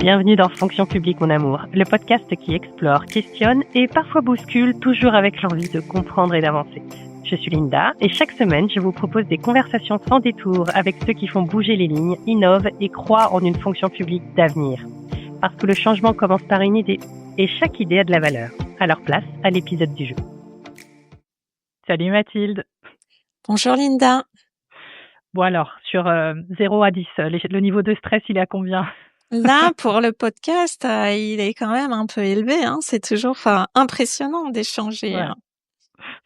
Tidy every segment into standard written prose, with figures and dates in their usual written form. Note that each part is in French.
Bienvenue dans Fonction publique, mon amour, le podcast qui explore, questionne et parfois bouscule, toujours avec l'envie de comprendre et d'avancer. Je suis Linda et chaque semaine, je vous propose des conversations sans détour avec ceux qui font bouger les lignes, innovent et croient en une fonction publique d'avenir. Parce que le changement commence par une idée et chaque idée a de la valeur. Alors place à l'épisode du jour. Salut Mathilde. Bonjour Linda. Bon alors, sur 0 à 10, le niveau de stress, il est à combien ? Là, pour le podcast, il est quand même un peu élevé. C'est toujours impressionnant d'échanger. Ouais.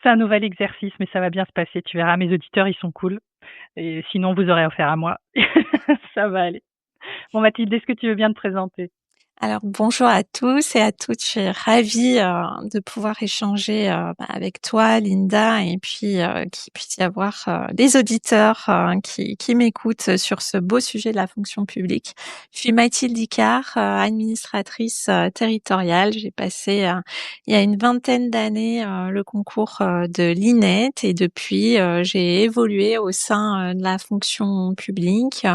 C'est un nouvel exercice, mais ça va bien se passer. Tu verras, mes auditeurs, ils sont cool. Et sinon, vous aurez affaire à moi. Ça va aller. Bon, Mathilde, est-ce que tu veux bien te présenter ? Alors, bonjour à tous et à toutes. Je suis ravie de pouvoir échanger avec toi, Linda, et puis qu'il puisse y avoir des auditeurs qui m'écoutent sur ce beau sujet de la fonction publique. Je suis Mathilde Icard, administratrice territoriale. J'ai passé il y a une vingtaine d'années le concours de l'INET et depuis, j'ai évolué au sein de la fonction publique.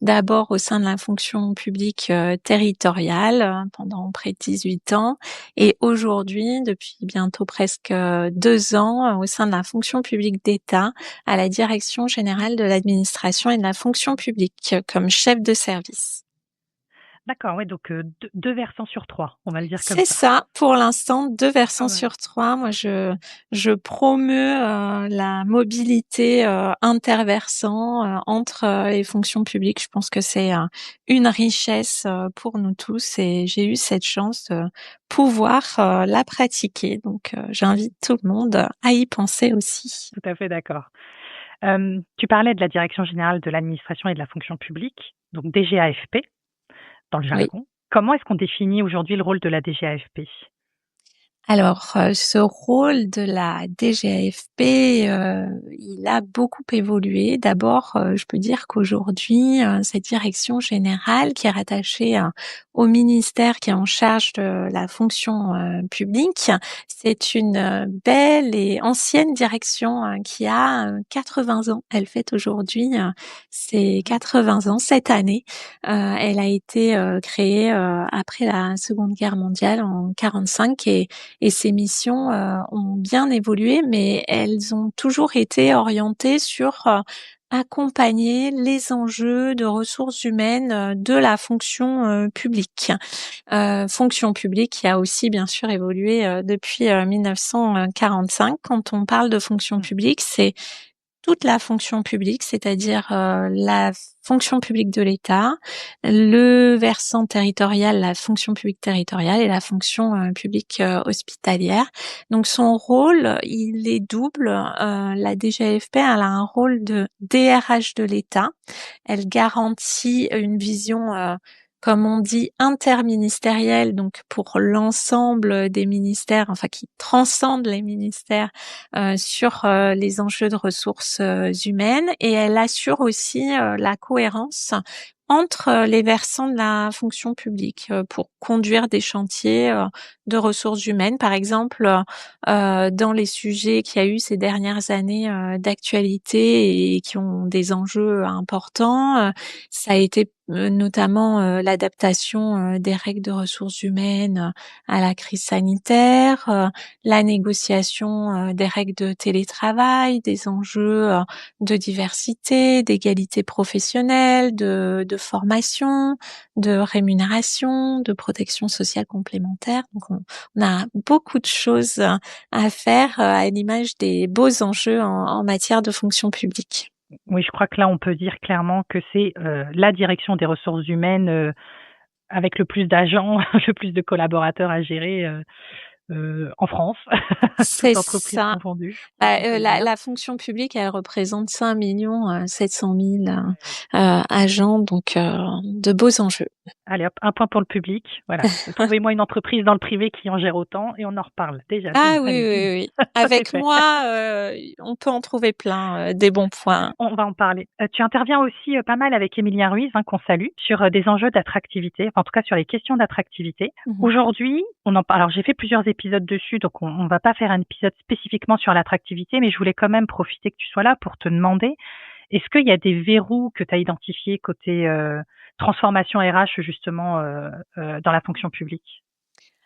D'abord au sein de la fonction publique territoriale pendant près de 18 ans et aujourd'hui, depuis bientôt presque 2 ans, au sein de la fonction publique d'État à la Direction générale de l'administration et de la fonction publique comme chef de service. D'accord, ouais, donc deux versants sur 3, on va le dire comme C'est ça. ça, pour l'instant, 2 versants ouais. sur 3. Moi, je promeus la mobilité interversant entre les fonctions publiques. Je pense que c'est une richesse pour nous tous et j'ai eu cette chance de pouvoir la pratiquer. Donc, j'invite tout le monde à y penser aussi. Tout à fait d'accord. Tu parlais de la Direction générale de l'administration et de la fonction publique, donc DGAFP, dans le Oui. jargon. Comment est-ce qu'on définit aujourd'hui le rôle de la DGAFP ? Alors, ce rôle de la DGAFP, il a beaucoup évolué. D'abord, je peux dire qu'aujourd'hui, cette direction générale qui est rattachée au ministère qui est en charge de la fonction publique, c'est une belle et ancienne direction qui a 80 ans. Elle fête aujourd'hui ses 80 ans cette année. Elle a été créée après la Seconde Guerre mondiale en 45 et ces missions ont bien évolué, mais elles ont toujours été orientées sur accompagner les enjeux de ressources humaines de la fonction publique. Fonction publique qui a aussi bien sûr évolué depuis 1945. Quand on parle de fonction publique, c'est toute la fonction publique, c'est-à-dire la fonction publique de l'État, le versant territorial, la fonction publique territoriale et la fonction publique hospitalière. Donc son rôle, il est double. La DGAFP, elle a un rôle de DRH de l'État. Elle garantit une vision comme on dit, interministérielle, donc pour l'ensemble des ministères, enfin qui transcendent les ministères sur les enjeux de ressources humaines, et elle assure aussi la cohérence entre les versants de la fonction publique pour conduire des chantiers de ressources humaines. Par exemple, dans les sujets qu'il y a eu ces dernières années d'actualité et qui ont des enjeux importants, ça a été notamment l'adaptation des règles de ressources humaines à la crise sanitaire, la négociation des règles de télétravail, des enjeux de diversité, d'égalité professionnelle, de formation, de rémunération, de protection sociale complémentaire. Donc on a beaucoup de choses à faire à l'image des beaux enjeux en matière de fonction publique. Oui, je crois que là, on peut dire clairement que c'est la direction des ressources humaines avec le plus d'agents, le plus de collaborateurs à gérer en France, C'est toutes entreprises ça. confondues. La fonction publique, elle représente 5 700 000 agents, donc de beaux enjeux. Allez hop, un point pour le public. Voilà, trouvez-moi une entreprise dans le privé qui en gère autant et on en reparle déjà. Ah Bim, oui, allez, bim. oui. Avec moi, on peut en trouver plein des bons points. On va en parler. Tu interviens aussi pas mal avec Emilien Ruiz, qu'on salue, sur des enjeux d'attractivité, enfin, en tout cas sur les questions d'attractivité. Aujourd'hui, on en parle. Alors j'ai fait plusieurs épisodes dessus, donc on va pas faire un épisode spécifiquement sur l'attractivité, mais je voulais quand même profiter que tu sois là pour te demander, est-ce qu'il y a des verrous que tu as identifiés côté transformation RH justement dans la fonction publique?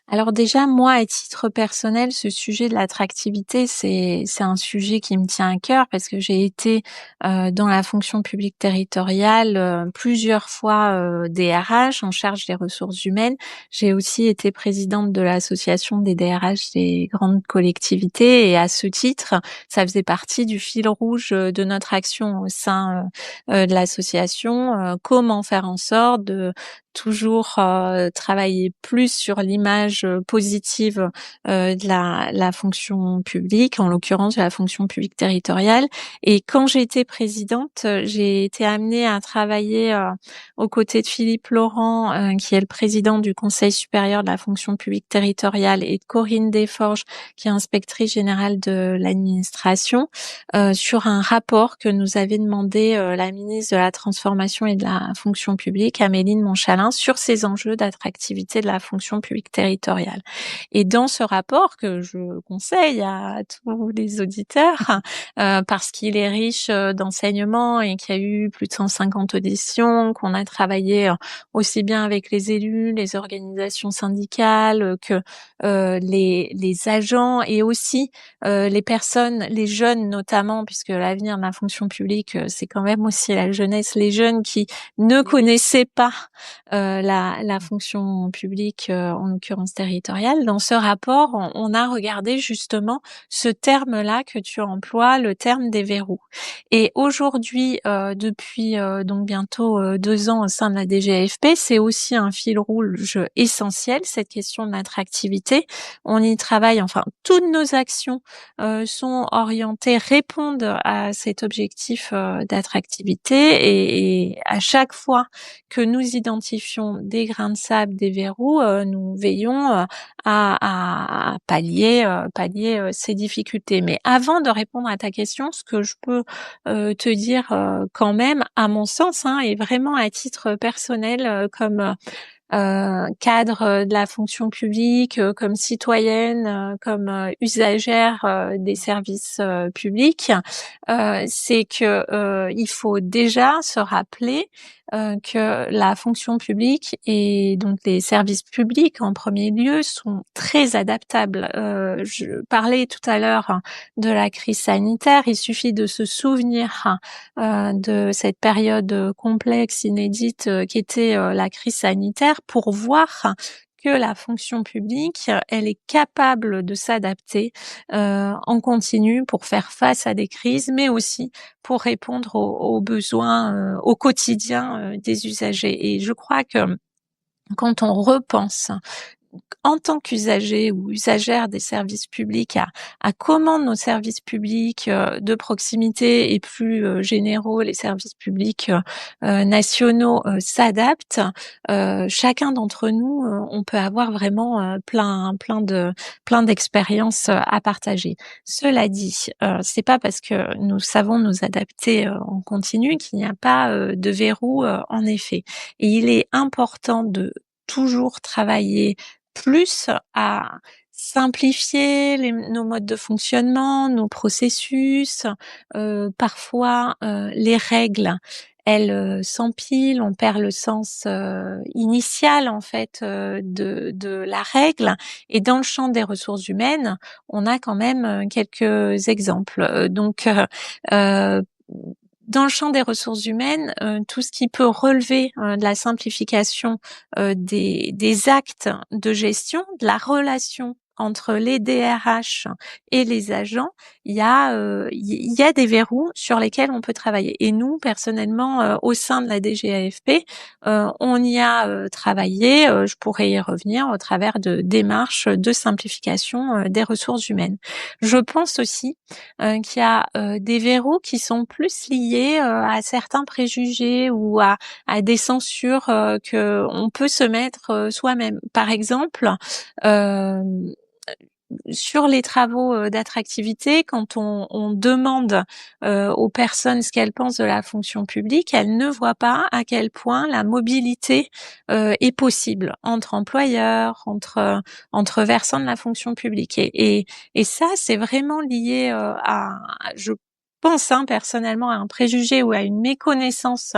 Alors déjà, moi, à titre personnel, ce sujet de l'attractivité, c'est un sujet qui me tient à cœur parce que j'ai été dans la fonction publique territoriale plusieurs fois DRH en charge des ressources humaines. J'ai aussi été présidente de l'association des DRH des grandes collectivités et à ce titre, ça faisait partie du fil rouge de notre action au sein de l'association. Comment faire en sorte de toujours travailler plus sur l'image positive de la fonction publique, en l'occurrence de la fonction publique territoriale. Et quand j'ai été présidente, j'ai été amenée à travailler aux côtés de Philippe Laurent, qui est le président du Conseil supérieur de la fonction publique territoriale, et de Corinne Desforges, qui est inspectrice générale de l'administration, sur un rapport que nous avait demandé la ministre de la Transformation et de la fonction publique, Améline Montchalin, sur ces enjeux d'attractivité de la fonction publique territoriale. Et dans ce rapport que je conseille à tous les auditeurs, parce qu'il est riche d'enseignements et qu'il y a eu plus de 150 auditions, qu'on a travaillé aussi bien avec les élus, les organisations syndicales que les agents et aussi les personnes, les jeunes notamment, puisque l'avenir de la fonction publique, c'est quand même aussi la jeunesse, les jeunes qui ne connaissaient pas la fonction publique, en l'occurrence territoriale. Dans ce rapport, on a regardé justement ce terme-là que tu emploies, le terme des verrous. Et aujourd'hui, depuis donc bientôt 2 ans au sein de la DGAFP, c'est aussi un fil rouge essentiel, cette question de l'attractivité. On y travaille, enfin, toutes nos actions sont orientées, répondent à cet objectif d'attractivité et à chaque fois que nous identifions des grains de sable, des verrous, nous veillons à pallier ces difficultés. Mais avant de répondre à ta question, ce que je peux te dire quand même, à mon sens, et vraiment à titre personnel, comme cadre de la fonction publique, comme citoyenne, comme usagère des services publics, c'est que il faut déjà se rappeler que la fonction publique et donc les services publics en premier lieu sont très adaptables. Je parlais tout à l'heure de la crise sanitaire, il suffit de se souvenir de cette période complexe, inédite qu'était la crise sanitaire pour voir que la fonction publique, elle est capable de s'adapter en continu pour faire face à des crises, mais aussi pour répondre aux besoins au quotidien des usagers. Et je crois que quand on repense en tant qu'usager ou usagère des services publics à comment nos services publics de proximité et plus généraux, les services publics nationaux s'adaptent, chacun d'entre nous, on peut avoir vraiment plein d'expériences à partager. Cela dit, c'est pas parce que nous savons nous adapter en continu qu'il n'y a pas de verrou en effet. Et il est important de toujours travailler plus à simplifier nos modes de fonctionnement, nos processus. Parfois, les règles, elles s'empilent, on perd le sens initial en fait de la règle. Et dans le champ des ressources humaines, on a quand même quelques exemples. Dans le champ des ressources humaines, tout ce qui peut relever de la simplification des actes de gestion, de la relation entre les DRH et les agents, il y a des verrous sur lesquels on peut travailler. Et nous, personnellement, au sein de la DGAFP, on y a travaillé. Je pourrais y revenir au travers de démarches de simplification des ressources humaines. Je pense aussi qu'il y a des verrous qui sont plus liés à certains préjugés ou à des censures que on peut se mettre soi-même. Par exemple, sur les travaux d'attractivité, quand on demande aux personnes ce qu'elles pensent de la fonction publique, elles ne voient pas à quel point la mobilité est possible entre employeurs, entre versants de la fonction publique. Et ça, c'est vraiment lié je pense personnellement à un préjugé ou à une méconnaissance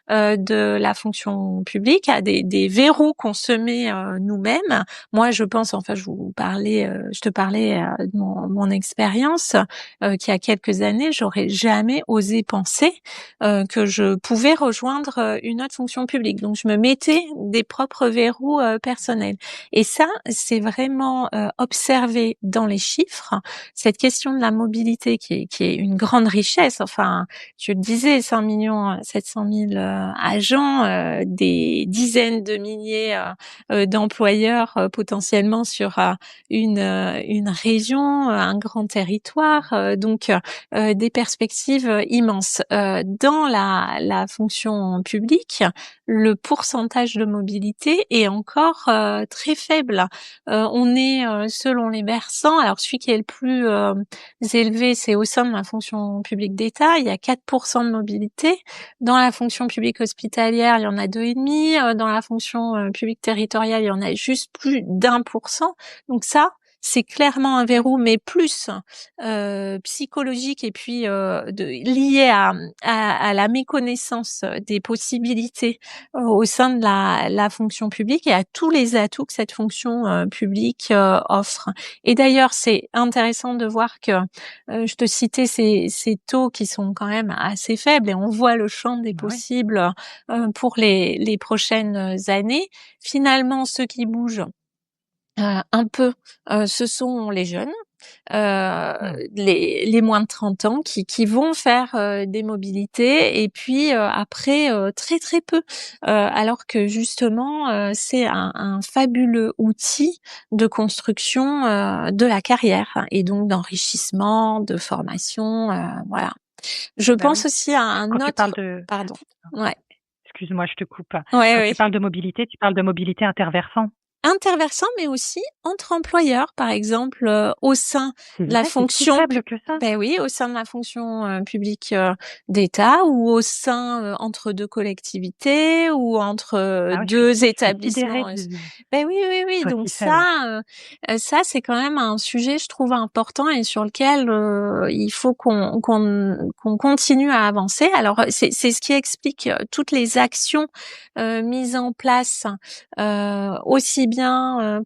de la fonction publique, à des verrous qu'on se met nous-mêmes. Moi, je pense, enfin, je te parlais de mon expérience, qu'il y a quelques années, j'aurais jamais osé penser que je pouvais rejoindre une autre fonction publique. Donc, je me mettais des propres verrous personnels. Et ça, c'est vraiment observé dans les chiffres. Cette question de la mobilité qui est une grande richesse. Enfin, je le disais, 5 700 000 agents, des dizaines de milliers d'employeurs potentiellement sur une région, un grand territoire, donc des perspectives immenses. Dans la fonction publique, le pourcentage de mobilité est encore très faible. On est selon les versants, alors celui qui est le plus élevé, c'est au sein de la fonction publique d'État, il y a 4% de mobilité. Dans la fonction publique hospitalière, il y en a 2,5. Dans la fonction publique territoriale, il y en a juste plus d'1%. Donc ça, c'est clairement un verrou, mais plus psychologique et puis lié à la méconnaissance des possibilités au sein de la fonction publique et à tous les atouts que cette fonction publique offre. Et d'ailleurs, c'est intéressant de voir que je te citais ces taux qui sont quand même assez faibles et on voit le champ des possibles pour les prochaines années. Finalement, ceux qui bougent un peu, ce sont les jeunes, les moins de 30 ans qui vont faire des mobilités et puis après très très peu, alors que justement c'est un fabuleux outil de construction de la carrière et donc d'enrichissement, de formation, voilà. Je pense aussi à un Quand tu autre. parles de... Pardon. Ouais. Excuse-moi, je te coupe. Ouais, Quand ouais. tu parles de mobilité interversant. Interversant, mais aussi entre employeurs, par exemple, au sein C'est de la vrai, c'est si fonction faible que ça. ben oui, au sein de la fonction publique d'État ou au sein entre deux collectivités ou entre Ah ouais, deux je suis sidérée établissements. de Ben oui, oui, que ce oui. soit Donc si faible. ça c'est quand même un sujet, je trouve important et sur lequel il faut qu'on continue à avancer. Alors c'est ce qui explique toutes les actions mises en place aussi bien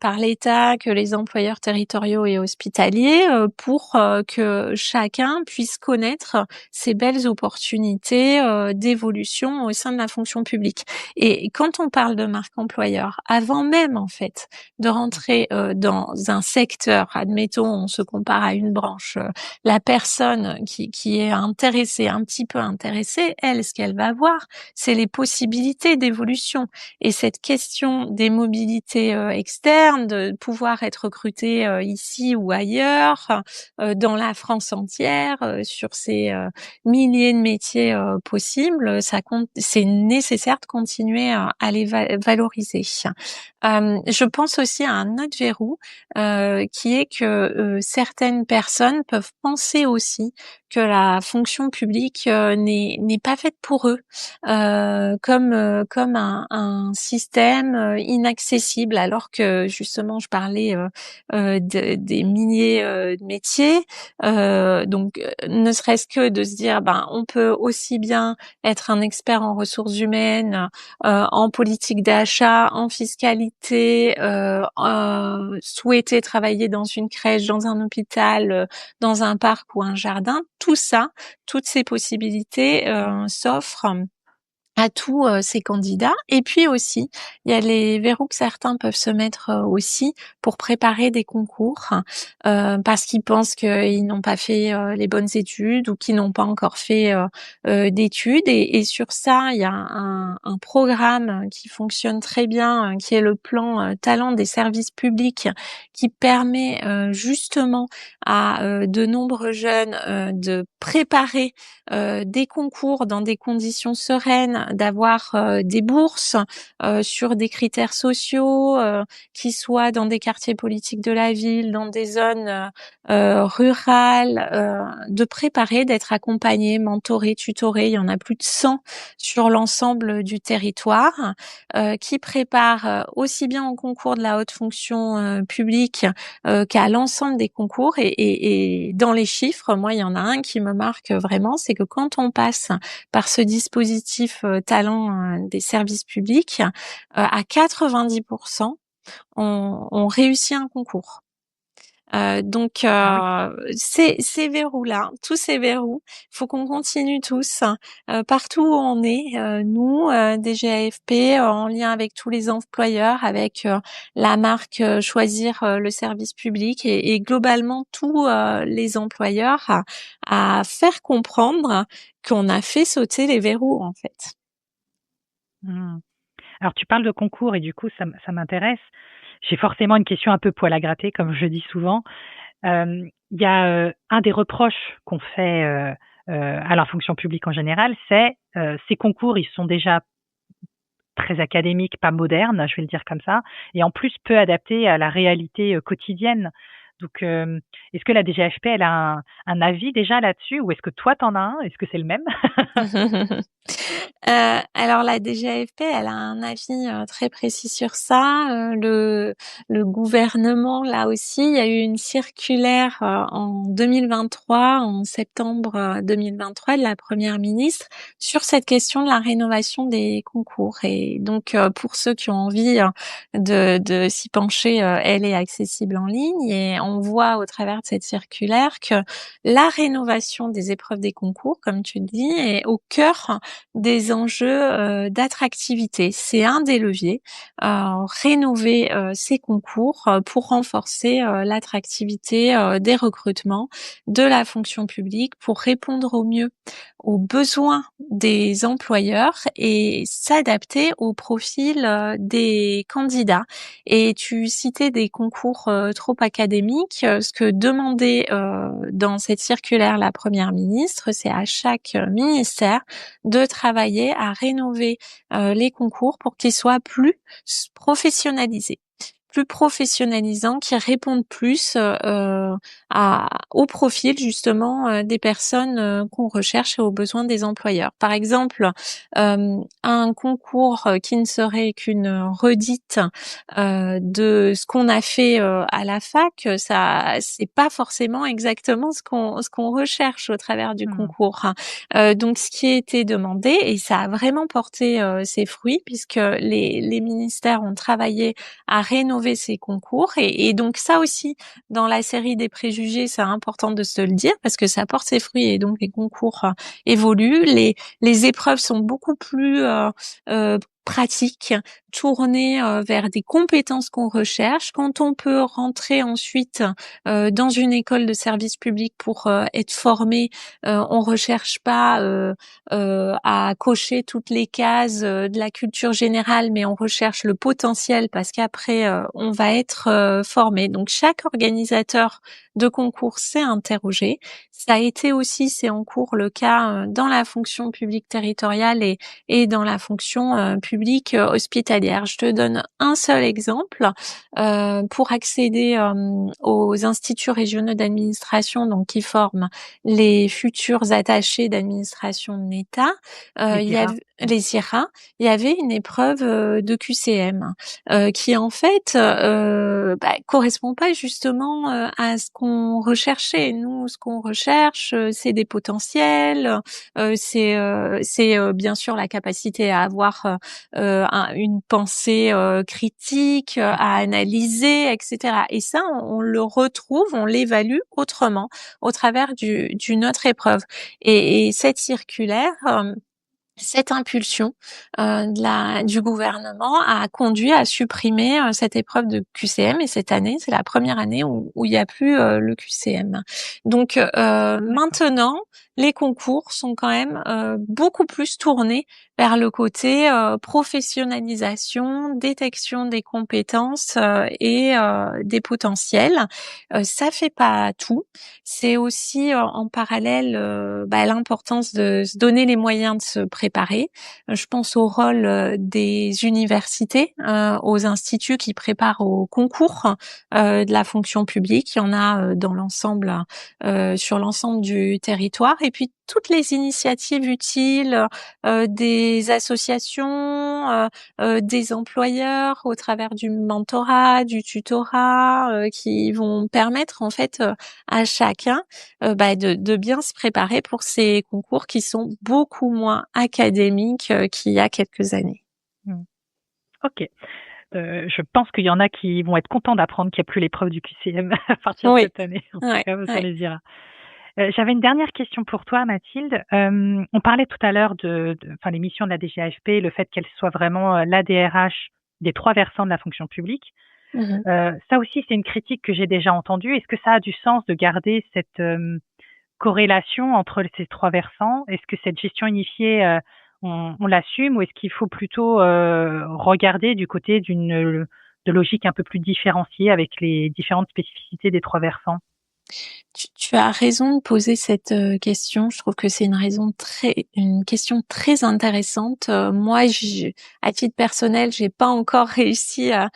par l'État que les employeurs territoriaux et hospitaliers pour que chacun puisse connaître ces belles opportunités d'évolution au sein de la fonction publique. Et quand on parle de marque employeur, avant même en fait de rentrer dans un secteur, admettons on se compare à une branche, la personne qui est intéressée, un petit peu intéressée, elle, ce qu'elle va voir, c'est les possibilités d'évolution. Et cette question des mobilités externes, de pouvoir être recruté ici ou ailleurs, dans la France entière, sur ces milliers de métiers possibles, c'est nécessaire de continuer à les valoriser. Je pense aussi à un autre verrou qui est que certaines personnes peuvent penser aussi que la fonction publique n'est pas faite pour eux, comme un système inaccessible, alors que justement je parlais des milliers de métiers, donc ne serait-ce que de se dire ben on peut aussi bien être un expert en ressources humaines, en politique d'achat, en fiscalité, souhaiter travailler dans une crèche, dans un hôpital, dans un parc ou un jardin, tout ça, toutes ces possibilités s'offrent à tous ces candidats. Et puis aussi, il y a les verrous que certains peuvent se mettre aussi pour préparer des concours parce qu'ils pensent qu'ils n'ont pas fait les bonnes études ou qu'ils n'ont pas encore fait d'études. Et sur ça, il y a un programme qui fonctionne très bien, qui est le plan talent des services publics, qui permet justement à de nombreux jeunes de préparer des concours dans des conditions sereines, d'avoir des bourses sur des critères sociaux, qui soient dans des quartiers politiques de la ville, dans des zones rurales, de préparer, d'être accompagné, mentoré, tutoré. Il y en a plus de 100 sur l'ensemble du territoire, qui préparent aussi bien au concours de la haute fonction publique qu'à l'ensemble des concours. Et dans les chiffres, moi, il y en a un qui me marque vraiment, c'est que quand on passe par ce dispositif talent des services publics, à 90%, on réussit un concours. Donc Ah oui. ces verrous-là, tous ces verrous, faut qu'on continue tous, partout où on est, nous, DGAFP, en lien avec tous les employeurs, avec la marque Choisir le service public et globalement tous les employeurs, à faire comprendre qu'on a fait sauter les verrous, en fait. Mmh. Alors tu parles de concours et du coup ça m'intéresse. J'ai forcément une question un peu poil à gratter comme je dis souvent. Il y a, un des reproches qu'on fait, à la fonction publique en général, c'est, ces concours, ils sont déjà très académiques, pas modernes, je vais le dire comme ça et en plus peu adaptés à la réalité, quotidienne. Donc, est-ce que la DGAFP, elle a un avis déjà là-dessus ou est-ce que toi tu en as un? Est-ce que c'est le même? Alors la DGAFP, elle a un avis très précis sur ça. Le gouvernement, là aussi, il y a eu une circulaire en 2023, en septembre 2023, de la première ministre sur cette question de la rénovation des concours. Et donc, pour ceux qui ont envie de s'y pencher, elle est accessible en ligne et on voit au travers de cette circulaire que la rénovation des épreuves des concours, comme tu le dis, est au cœur des enjeux d'attractivité. C'est un des leviers, rénover ces concours pour renforcer l'attractivité des recrutements de la fonction publique, pour répondre au mieux aux besoins des employeurs et s'adapter au profil des candidats. Et tu citais des concours trop académiques. Ce que demandait dans cette circulaire la Première ministre, c'est à chaque ministère de travailler à rénover les concours pour qu'ils soient plus professionnalisés, plus professionnalisants, qui répondent plus au profil justement des personnes qu'on recherche et aux besoins des employeurs. Par exemple, un concours qui ne serait qu'une redite de ce qu'on a fait à la fac, ça c'est pas forcément exactement ce qu'on recherche au travers du Mmh. concours. Donc ce qui a été demandé, et ça a vraiment porté ses fruits, puisque les ministères ont travaillé à rénover ces concours. Et donc ça aussi, dans la série des préjugés, c'est important de se le dire, parce que ça porte ses fruits et donc les concours évoluent. Les épreuves sont beaucoup plus pratiques, tournées vers des compétences qu'on recherche. Quand on peut rentrer ensuite dans une école de service public pour être formé, on recherche pas à cocher toutes les cases de la culture générale, mais on recherche le potentiel, parce qu'après on va être formé. Donc chaque organisateur de concours s'est interrogé. Ça a été aussi, c'est en cours, le cas dans la fonction publique territoriale et dans la fonction publique hospitalière. Je te donne un seul exemple. Pour accéder aux instituts régionaux d'administration, donc qui forment les futurs attachés d'administration de l'État, Les il y IRA. avait les IRA, il y avait une épreuve de QCM qui en fait correspond pas justement à ce qu'on recherchait. Nous, ce qu'on recherche, c'est des potentiels, c'est bien sûr la capacité à avoir une pensée critique, à analyser, etc. Et ça, on le retrouve, on l'évalue autrement au travers d'une autre épreuve. Et cette circulaire, cette impulsion du gouvernement a conduit à supprimer cette épreuve de QCM, et cette année, c'est la première année où il n'y a plus le QCM. Donc D'accord. maintenant, les concours sont quand même beaucoup plus tournés vers le côté professionnalisation, détection des compétences et des potentiels. Ça fait pas tout. C'est aussi en parallèle l'importance de se donner les moyens de se préparer. Je pense au rôle des universités, aux instituts qui préparent au concours de la fonction publique. Il y en a dans l'ensemble, sur l'ensemble du territoire. Et puis toutes les initiatives utiles des associations, des employeurs au travers du mentorat, du tutorat, qui vont permettre en fait à chacun de bien se préparer pour ces concours qui sont beaucoup moins académiques qu'il y a quelques années. Ok. Je pense qu'il y en a qui vont être contents d'apprendre qu'il n'y a plus l'épreuve du QCM à partir de cette année. En tout cas, ça les ira. J'avais une dernière question pour toi, Mathilde. On parlait tout à l'heure de les missions de la DGAFP, le fait qu'elle soit vraiment la DRH des 3 versants de la fonction publique. Ça aussi, c'est une critique que j'ai déjà entendue. Est-ce que ça a du sens de garder cette corrélation entre ces 3 versants? Est-ce que cette gestion unifiée, on l'assume, ou est-ce qu'il faut plutôt regarder du côté de logique un peu plus différenciée avec les différentes spécificités des 3 versants? Tu as raison de poser cette question. Je trouve que c'est une question très intéressante. Moi, à titre personnel, j'ai pas encore réussi à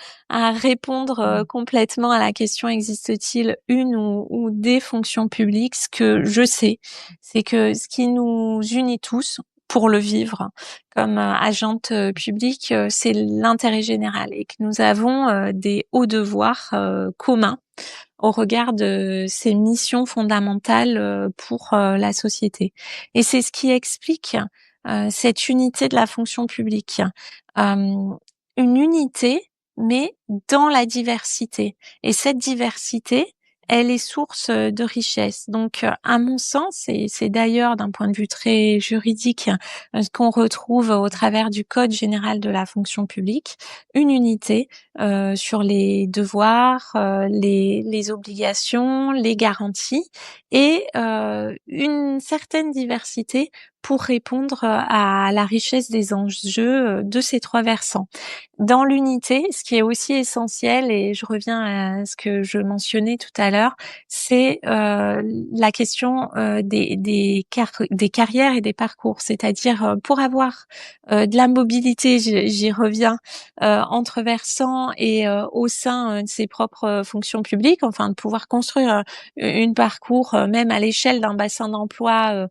répondre complètement à la question: existe-t-il une ou des fonctions publiques? Ce que je sais, c'est que ce qui nous unit tous pour le vivre comme agente publique, c'est l'intérêt général, et que nous avons des hauts devoirs communs au regard de ces missions fondamentales pour la société. Et c'est ce qui explique cette unité de la fonction publique. Une unité, mais dans la diversité. Et cette diversité, elle est source de richesse. Donc, à mon sens, et c'est d'ailleurs d'un point de vue très juridique ce qu'on retrouve au travers du Code général de la fonction publique, une unité sur les devoirs, les obligations, les garanties, et une certaine diversité pour répondre à la richesse des enjeux de ces 3 versants. Dans l'unité, ce qui est aussi essentiel, et je reviens à ce que je mentionnais tout à l'heure, c'est la question des carrières et des parcours. C'est-à-dire pour avoir de la mobilité, j'y reviens, entre versants et au sein de ses propres fonctions publiques, enfin de pouvoir construire une parcours même à l'échelle d'un bassin d'emploi,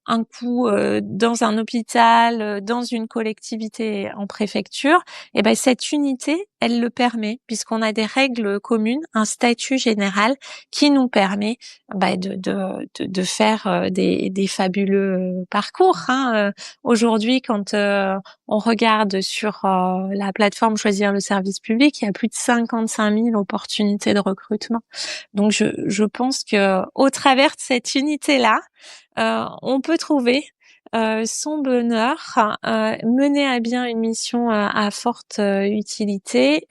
un coup dans un hôpital, dans une collectivité en préfecture, et ben cette unité, elle le permet, puisqu'on a des règles communes, un statut général qui nous permet de faire des fabuleux parcours. Aujourd'hui, quand on regarde sur la plateforme Choisir le service public, il y a plus de 55 000 opportunités de recrutement. Donc je pense que au travers de cette unité-là, on peut trouver son bonheur, mener à bien une mission à forte utilité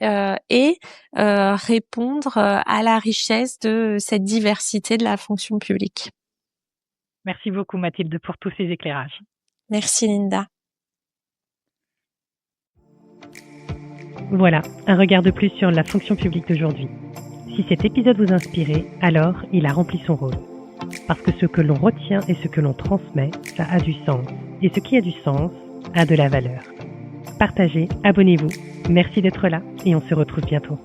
et répondre à la richesse de cette diversité de la fonction publique. Merci beaucoup, Mathilde, pour tous ces éclairages. Merci, Linda. Voilà, un regard de plus sur la fonction publique d'aujourd'hui. Si cet épisode vous inspirait, alors il a rempli son rôle. Parce que ce que l'on retient et ce que l'on transmet, ça a du sens. Et ce qui a du sens a de la valeur. Partagez, abonnez-vous. Merci d'être là et on se retrouve bientôt.